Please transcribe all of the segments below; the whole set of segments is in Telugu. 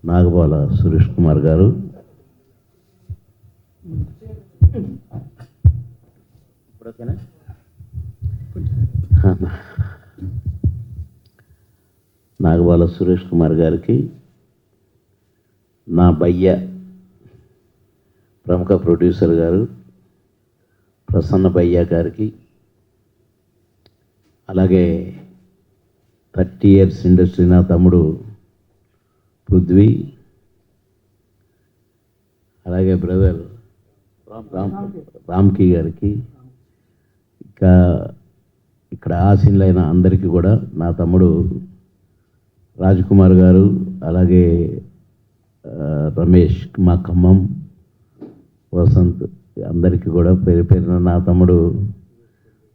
నాగబాల సురేష్ కుమార్ గారు, నాగబాల సురేష్ కుమార్ గారికి, నా బయ్య ప్రముఖ ప్రొడ్యూసర్ గారు ప్రసన్న బయ్య గారికి, అలాగే 30 years ఇండస్ట్రీ నా తమ్ముడు పృథ్వీ, అలాగే బ్రదర్ రామ్కి గారికి, ఇంకా ఇక్కడ ఆశీనులైన అందరికీ కూడా, నా తమ్ముడు రాజ్కుమార్ గారు, అలాగే రమేష్, మా ఖమ్మం వసంత్, అందరికీ కూడా పేరు పేరున, నా తమ్ముడు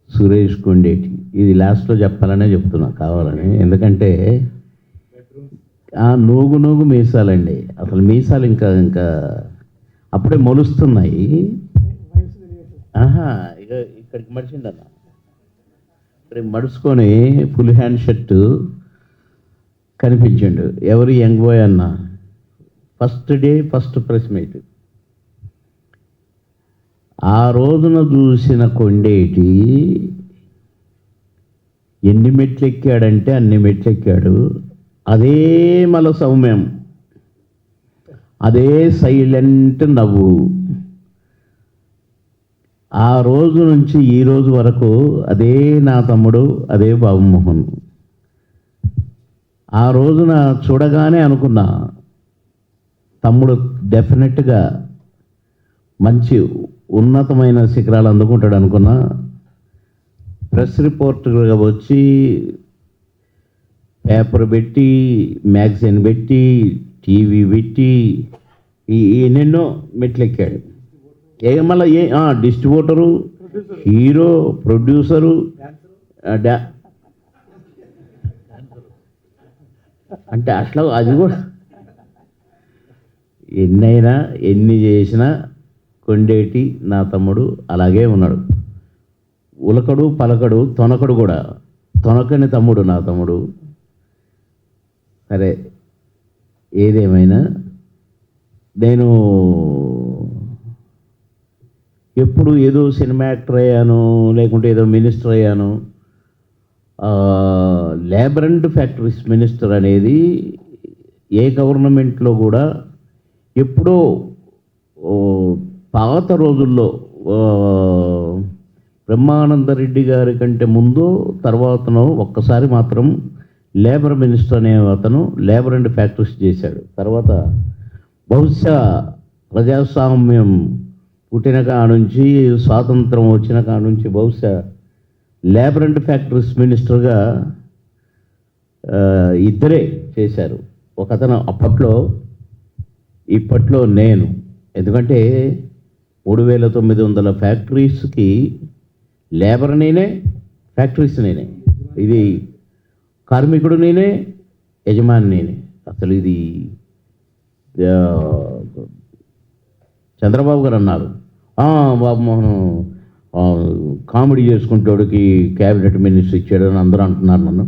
సురేష్ కొండేటి. ఇది లాస్ట్లో చెప్పాలనే చెప్తున్నా కావాలని, ఎందుకంటే నూగు మీసాలండి. అసలు మీసాలు ఇంకా అప్పుడే మొలుస్తున్నాయి. ఇక ఇక్కడికి మడిచిండన్న, ఇక్కడికి మడుచుకొని ఫుల్ హ్యాండ్ షర్టు కనిపించిండు. ఎవరు యంగ్ బాయ్ అన్న, first day first press meet. ఆ రోజున చూసిన కొండేటి ఎన్ని మెట్లు ఎక్కాడంటే అన్ని మెట్లు ఎక్కాడు. అదే మల సౌమ్యం, అదే సైలెంట్ నవ్వు. ఆ రోజు నుంచి ఈ రోజు వరకు అదే నా తమ్ముడు, అదే బాబుమోహన్. ఆ రోజున చూడగానే అనుకున్నా, తమ్ముడు డెఫినెట్గా మంచి ఉన్నతమైన శిఖరాలు అందుకుంటాడు అనుకున్నా. ప్రెస్ రిపోర్టర్గా వచ్చి పేపర్ పెట్టి, మ్యాగజైన్ పెట్టి, టీవీ పెట్టి ఎన్నెన్నో మెట్లెక్కాడు. మళ్ళీ డిస్ట్రిబ్యూటరు, హీరో, ప్రొడ్యూసరు, అంటే అట్లా అది కూడా ఎన్ని చేసినా కొండేటి నా తమ్ముడు అలాగే ఉన్నాడు. ఉలకడు పలకడు, తొనకడు కూడా. తొనకని తమ్ముడు నా తమ్ముడు. సరే, ఏదేమైనా నేను ఎప్పుడు ఏదో సినిమా యాక్టర్ అయ్యాను, లేకుంటే ఏదో మినిస్టర్ అయ్యాను. లేబర్ అండ్ ఫ్యాక్టరీస్ మినిస్టర్ అనేది ఏ గవర్నమెంట్లో కూడా ఎప్పుడో పాత రోజుల్లో బ్రహ్మానందరెడ్డి గారి కంటే ముందు తర్వాతనో ఒక్కసారి మాత్రం లేబర్ మినిస్టర్ అనే అతను లేబర్ అండ్ ఫ్యాక్టరీస్ చేశాడు. తర్వాత బహుశా ప్రజాస్వామ్యం పుట్టిన కాడ నుంచి, స్వాతంత్రం వచ్చిన కాడ నుంచి బహుశా లేబర్ అండ్ ఫ్యాక్టరీస్ మినిస్టర్గా ఇద్దరే చేశారు. ఒకతను అప్పట్లో, ఇప్పట్లో నేను. ఎందుకంటే 3900 ఫ్యాక్టరీస్కి లేబర్ నేనే, ఫ్యాక్టరీస్ నేనే. ఇది కార్మికుడు నేనే, యజమాని నేనే. అసలు ఇది చంద్రబాబు గారు అన్నారు, బాబుమోహన్ కామెడీ చేసుకుంటాడికి క్యాబినెట్ మినిస్టర్ ఇచ్చాడని అందరూ అంటున్నారు నన్ను.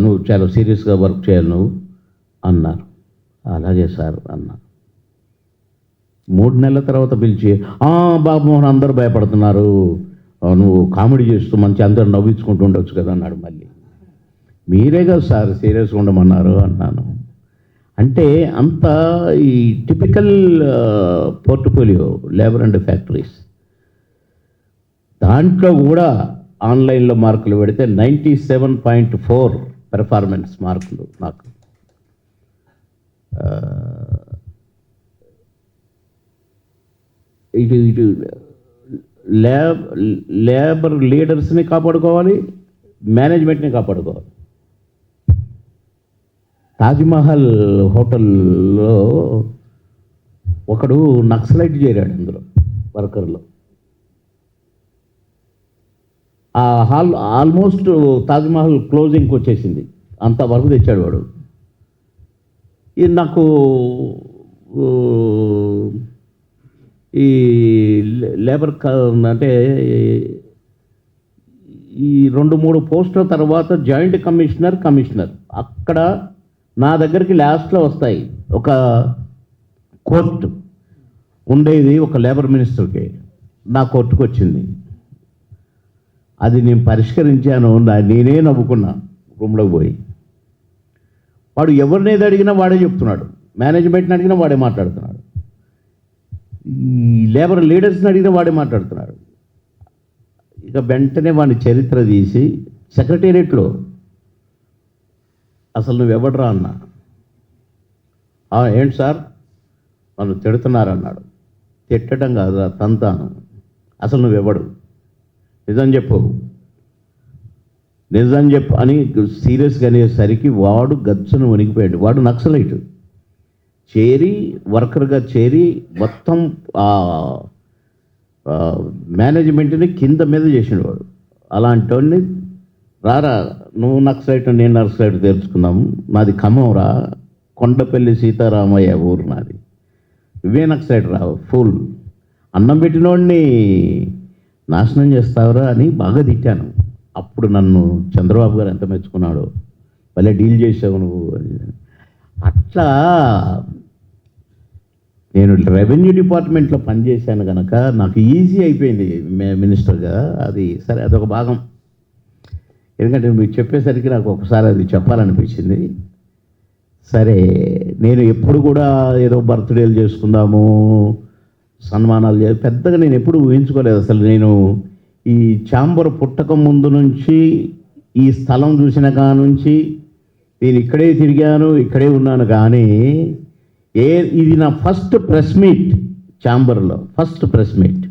నువ్వు చాలా సీరియస్గా వర్క్ చేయాలి నువ్వు అన్నారు. అలాగే సార్ అన్నా. 3 నెలల తర్వాత పిలిచి, బాబుమోహన్ అందరూ భయపడుతున్నారు, నువ్వు కామెడీ చేస్తూ మంచి అందరూ నవ్వించుకుంటూ ఉండొచ్చు కదా అన్నాడు. మళ్ళీ మీరే కదా సార్ సీరియస్గా ఉండమన్నారు అన్నాను. అంటే అంత ఈ typical portfolio labour and factories. దాంట్లో కూడా ఆన్లైన్లో మార్కులు పెడితే 97.4 పెర్ఫార్మెన్స్ మార్కులు నాకు. ఇటు లేబర్ లీడర్స్ని కాపాడుకోవాలి, మేనేజ్మెంట్ని కాపాడుకోవాలి. తాజ్మహల్ హోటల్లో ఒకడు నక్సలైట్ చేరాడు అందులో వర్కర్లో. ఆ హాల్ ఆల్మోస్ట్ తాజ్మహల్ క్లోజింగ్కి వచ్చేసింది, అంతవరకు తెచ్చాడు వాడు. ఇది నాకు ఈ లేబర్ అంటే ఈ 2-3 పోస్టుల తర్వాత జాయింట్ కమిషనర్ అక్కడ నా దగ్గరికి లాస్ట్లో వస్తాయి. ఒక కోర్టు ఉండేది ఒక లేబర్ మినిస్టర్కి, నా కోర్టుకు వచ్చింది. అది నేను పరిష్కరించాను. నేనే నవ్వుకున్నా రూమ్లోకి పోయి. వాడు ఎవరినేది అడిగినా వాడే చెప్తున్నాడు, మేనేజ్మెంట్ని అడిగినా వాడే మాట్లాడుతున్నాడు, ఈ లేబర్ లీడర్స్ని అడిగినా వాడే మాట్లాడుతున్నాడు. ఇక వెంటనే వాడిని చరిత్ర తీసి సెక్రటేరియట్లో, అసలు నువ్వెవడరా అన్నా. ఏంటి సార్ నన్ను తిడుతున్నారన్నాడు. తిట్టడం కాదు, తంతాను. అసలు నువ్వెవడు, నిజం చెప్పు, నిజం చెప్పు అని సీరియస్గా అనేసరికి వాడు గచ్చును వణికిపోయాడు. వాడు నక్సలైట్ చేరి, వర్కర్గా చేరి మొత్తం మేనేజ్మెంట్ని కింద మీద చేసిన వాడు. అలాంటి వాడిని రారా నువ్వు నక్సలైట్ నేను నక్సలైట్ తెలుసుకుందాము, నాది ఖమ్మం రా, కొండపల్లి సీతారామయ్య ఊరు నాది, నువ్వే నక్సలైట్ రా ఫుల్, అన్నం పెట్టినోడిని నాశనం చేస్తావురా అని బాగా తిట్టాను. అప్పుడు నన్ను చంద్రబాబు గారు ఎంత మెచ్చుకున్నాడో, భలే డీల్ చేసావు నువ్వు అని. అట్లా నేను రెవెన్యూ డిపార్ట్మెంట్లో పనిచేశాను కనుక నాకు ఈజీ అయిపోయింది మినిస్టర్గా. అది సరే, అదొక భాగం. ఎందుకంటే మీకు చెప్పేసరికి నాకు ఒకసారి అది చెప్పాలనిపించింది. సరే, నేను ఎప్పుడు కూడా ఏదో బర్త్డేలు చేసుకుందాము, సన్మానాలు పెద్దగా నేను ఎప్పుడు ఊహించుకోలేదు. అసలు నేను ఈ ఛాంబర్ పుట్టక ముందు నుంచి, ఈ స్థలం చూసిన కా నుంచి నేను ఇక్కడే తిరిగాను, ఇక్కడే ఉన్నాను. కానీ ఇది నా ఫస్ట్ ప్రెస్ మీట్, ఛాంబర్లో ఫస్ట్ ప్రెస్ మీట్.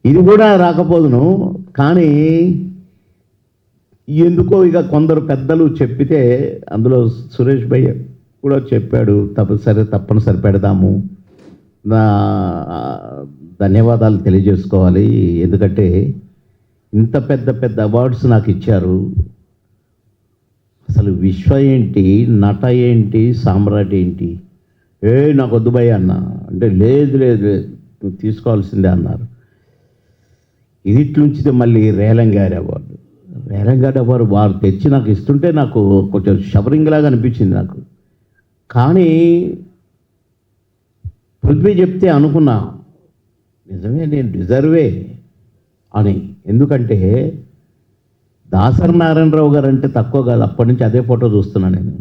ఇది కూడా రాకపోదును, కానీ ఎందుకో ఇక కొందరు పెద్దలు చెప్పితే, అందులో సురేష్ భయ్య కూడా చెప్పాడు, తప్పనిసరి పెడదాము. నా ధన్యవాదాలు తెలియజేసుకోవాలి. ఎందుకంటే ఇంత పెద్ద పెద్ద అవార్డ్స్ నాకు ఇచ్చారు. అసలు విశ్వ ఏంటి, నట ఏంటి, సామ్రాట్ ఏంటి, నాకు వద్దు భయ్య అన్న అంటే, లేదు లేదు నువ్వు తీసుకోవాల్సిందే అన్నారు. ఇది ఇట్లుంచితే మళ్ళీ రేలంగారి అవార్డు, రేలంగారి అవార్డు వారు తెచ్చి నాకు ఇస్తుంటే నాకు కొంచెం షవరింగ్ లాగా అనిపించింది నాకు. కానీ పృథ్వీ చెప్తే అనుకున్నా, నిజమే నేను డిజర్వే అని. ఎందుకంటే దాసరి నారాయణరావు గారు అంటే తక్కువ కాదు. అప్పటి నుంచి అదే ఫోటో చూస్తున్నాను నేను.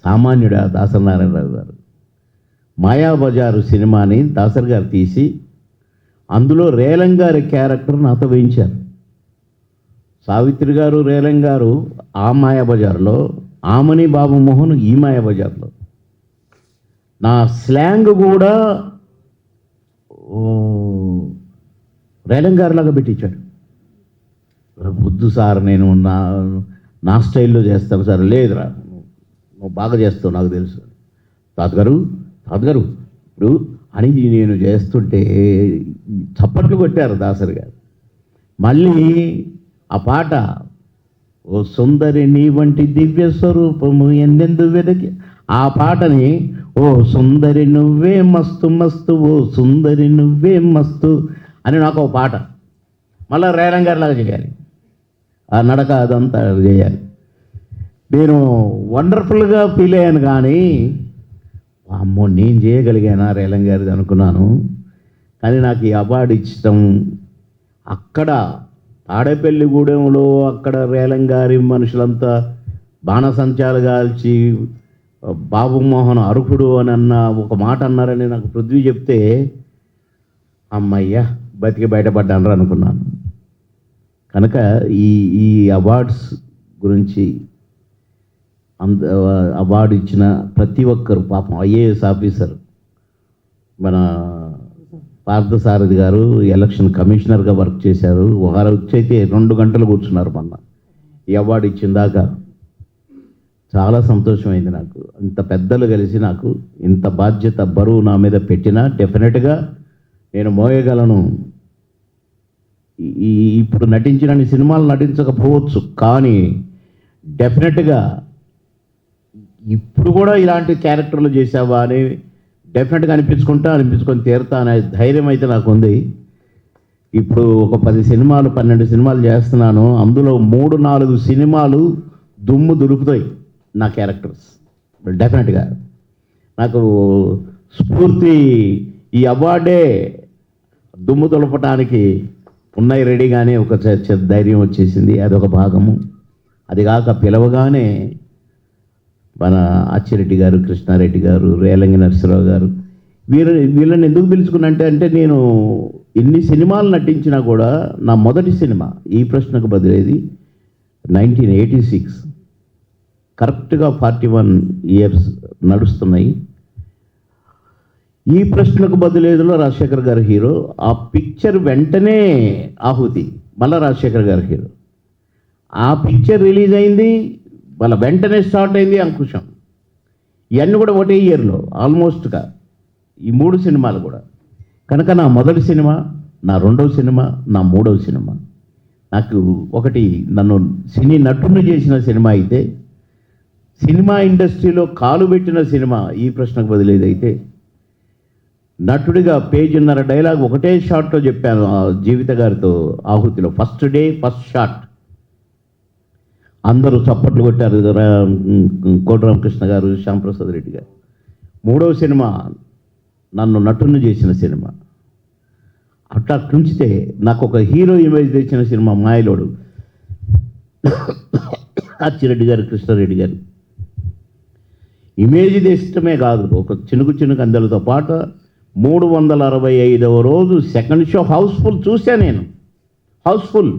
సామాన్యుడా దాసరి నారాయణరావు గారు. మాయాబజారు సినిమాని దాసరి గారు తీసి అందులో రేలంగారి క్యారెక్టర్ నాతో వేయించారు. సావిత్రి గారు, రేలంగారు ఆ మాయాబజార్లో, ఆమని బాబు మోహన్ ఈ మాయాబజార్లో. నా స్లాంగ్ కూడా రేలంగారిలాగా పెట్టించాడు. వద్దు సార్, నేను నా స్టైల్లో చేస్తాను సార్. లేదురా నువ్వు బాగా చేస్తావు నాకు తెలుసు. తాతగారు ఇప్పుడు అని నేను చేస్తుంటే చప్పట్లు కొట్టారు దాసరి గారు. మళ్ళీ ఆ పాట, ఓ సుందరి నీ వంటి దివ్య స్వరూపము ఎందెందు వెదకి, ఆ పాటని ఓ సుందరి నువ్వే మస్తు మస్తు, ఓ సుందరి నువ్వే మస్తు అని నాకు ఒక పాట. మళ్ళీ రేలంగారిలాగా చేయాలి, ఆ నడక అదంతా చేయాలి. నేను వండర్ఫుల్గా ఫీల్ అయ్యాను. కానీ అమ్మో నేను చేయగలిగానా రేలంగారిది అనుకున్నాను. కానీ నాకు ఈ అవార్డు ఇచ్చడం అక్కడ తాడేపల్లిగూడెంలో, అక్కడ రేలంగారి మనుషులంతా బాణసంచాలు కాల్చి బాబు మోహన్ అర్హుడు అని అన్న ఒక మాట అన్నారని నాకు పృథ్వీ చెప్తే, అమ్మయ్యా బతికి బయటపడ్డాను అనుకున్నాను. కనుక ఈ అవార్డ్స్ గురించి అవార్డు ఇచ్చిన ప్రతి ఒక్కరు పాపం, ఐఏఎస్ ఆఫీసర్ మన పార్థసారథి గారు ఎలక్షన్ కమిషనర్గా వర్క్ చేశారు. వారు వచ్చైతే 2 గంటలు కూర్చున్నారు మొన్న ఈ అవార్డు ఇచ్చిందాకా. చాలా సంతోషమైంది నాకు. ఇంత పెద్దలు కలిసి నాకు ఇంత బాధ్యత బరువు నా మీద పెట్టినా డెఫినెట్గా నేను మోయగలను. ఇప్పుడు నటించిన సినిమాలు నటించకపోవచ్చు, కానీ డెఫినెట్గా ఇప్పుడు కూడా ఇలాంటి క్యారెక్టర్లు చేసావా అని డెఫినెట్గా అనిపించుకొని తీరుతా అనే ధైర్యం అయితే నాకు ఉంది. ఇప్పుడు ఒక 10 సినిమాలు 12 సినిమాలు చేస్తున్నాను. అందులో 3-4 సినిమాలు దుమ్ము దులుపుతాయి. నా క్యారెక్టర్స్ డెఫినెట్గా నాకు స్ఫూర్తి. ఈ అవార్డే దుమ్ము తులపటానికి ఉన్నాయి రెడీగానే ఒక ధైర్యం వచ్చేసింది. అదొక భాగము. అది కాక పిలవగానే మన అచ్చిరెడ్డి గారు, కృష్ణారెడ్డి గారు, రేలంగి నరసింహరావు గారు వీళ్ళని ఎందుకు పిలుచుకున్నంటే నేను ఇన్ని సినిమాలు నటించినా కూడా నా మొదటి సినిమా ఈ ప్రశ్నకు బదిలేది 1986. కరెక్ట్గా 41 ఇయర్స్ నడుస్తున్నాయి. ఈ ప్రశ్నకు బదిలేదులో రాజశేఖర్ గారు హీరో. ఆ పిక్చర్ వెంటనే ఆహుతి, మళ్ళీ రాజశేఖర్ గారు హీరో. ఆ పిక్చర్ రిలీజ్ అయింది, మళ్ళీ వెంటనే స్టార్ట్ అయింది అంకుశం. ఇవన్నీ కూడా ఒకటే ఇయర్లో ఆల్మోస్ట్గా ఈ 3 సినిమాలు కూడా. కనుక నా మొదటి సినిమా, నా రెండవ సినిమా, నా మూడవ సినిమా. నాకు ఒకటి నన్ను సినీ నటుని చేసిన సినిమా అయితే, సినిమా ఇండస్ట్రీలో కాలు పెట్టిన సినిమా ఈ ప్రశ్నకు బదిలేదైతే, నటుడిగా పేజీన్నర డైలాగ్ ఒకటే షాట్లో చెప్పాను జీవిత గారితో ఆహుతిలో. ఫస్ట్ డే ఫస్ట్ షాట్ అందరూ చప్పట్లు కొట్టారు, కోటి రామకృష్ణ గారు, శ్యాంప్రసాద్ రెడ్డి గారు. మూడవ సినిమా నన్ను నటుని చేసిన సినిమా. అట్లా తుంచితే నాకు ఒక హీరో ఇమేజ్ తెచ్చిన సినిమా మాయలోడు. అచ్చిరెడ్డి గారు, కృష్ణారెడ్డి గారు ఇమేజ్ తెచ్చటమే కాదు, ఒక చినుకు అందరితో పాటు 365వ రోజు సెకండ్ షో హౌస్ఫుల్ చూసా నేను. హౌస్ఫుల్